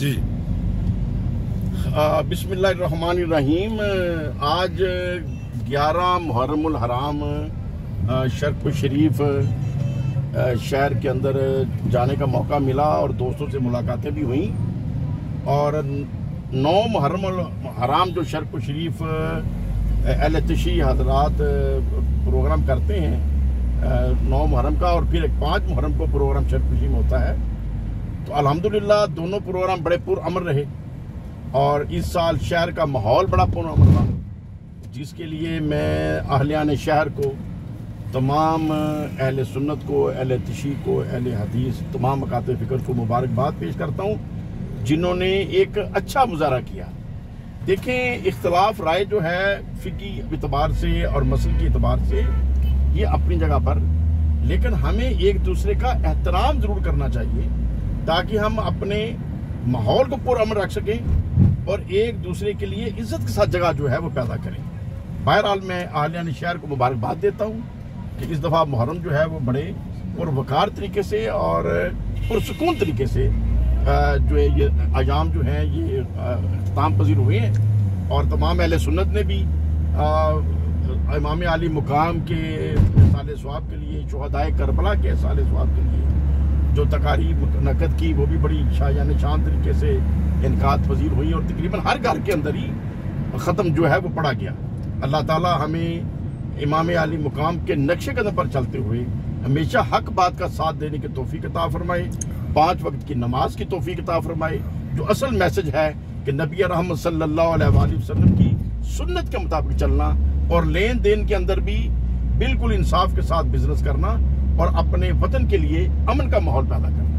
जी। बिस्मिल्लाहिर्रहमानिर्रहीम। आज 11 मुहर्रमुल हराम शर्फ शरीफ शहर के अंदर जाने का मौका मिला और दोस्तों से मुलाकातें भी हुई। और 9 मुहर्रमुल हराम जो शर्फ शरीफ अहले तशी हजरात प्रोग्राम करते हैं 9 मुहर्रम का, और फिर 5 मुहर्रम को प्रोग्राम शर्फ शरीफ होता है। तो अल्हम्दुलिल्लाह दोनों प्रोग्राम बड़े पुरअमन रहे और इस साल शहर का माहौल बड़ा पुरअमन था, जिसके लिए मैं अहलियान शहर को, तमाम अहले सुन्नत को, अहले तशी को, अहले हदीस, तमाम मकाते फ़िक्र को मुबारकबाद पेश करता हूँ, जिन्होंने एक अच्छा मुजाहरा किया। देखें, इख्तलाफ राय जो है फ़िकी एतबार से और मसल के एतबार से ये अपनी जगह पर, लेकिन हमें एक दूसरे का एहतराम ज़रूर करना चाहिए ताकि हम अपने माहौल को पुरअमन रख सकें और एक दूसरे के लिए इज्जत के साथ जगह जो है वो पैदा करें। बहरहाल मैं अहलियान शहर को मुबारकबाद देता हूँ कि इस दफ़ा मुहर्रम जो है वो बड़े पुरवकार तरीके से और पुरसुकून तरीके से जो है ये अयाम जो हैं ये इख्तिताम पजीर हुए हैं। और तमाम अहले सुन्नत ने भी इमाम अली मुकाम के साले सवाब के लिए, शुहदाए करबला के साले सवाब के लिए जो तकारीब नकद की, वो भी बड़ी शायान शान तरीके से इनकात पजीर हुई और तकरीबन हर घर के अंदर ही ख़त्म जो है वो पढ़ा गया। अल्लाह ताला हमें इमाम अली मुकाम के नक्शे कदम पर चलते हुए हमेशा हक बात का साथ देने की तौफीक अता फरमाए, 5 वक्त की नमाज की तौफीक अता फरमाए, जो असल मैसेज है कि नबी रहमत सल्लल्लाहु अलैहि वसल्लम की सुन्नत के मुताबिक चलना और लेन देन के अंदर भी बिल्कुल इंसाफ के साथ बिजनेस करना और अपने वतन के लिए अमन का माहौल पैदा करना।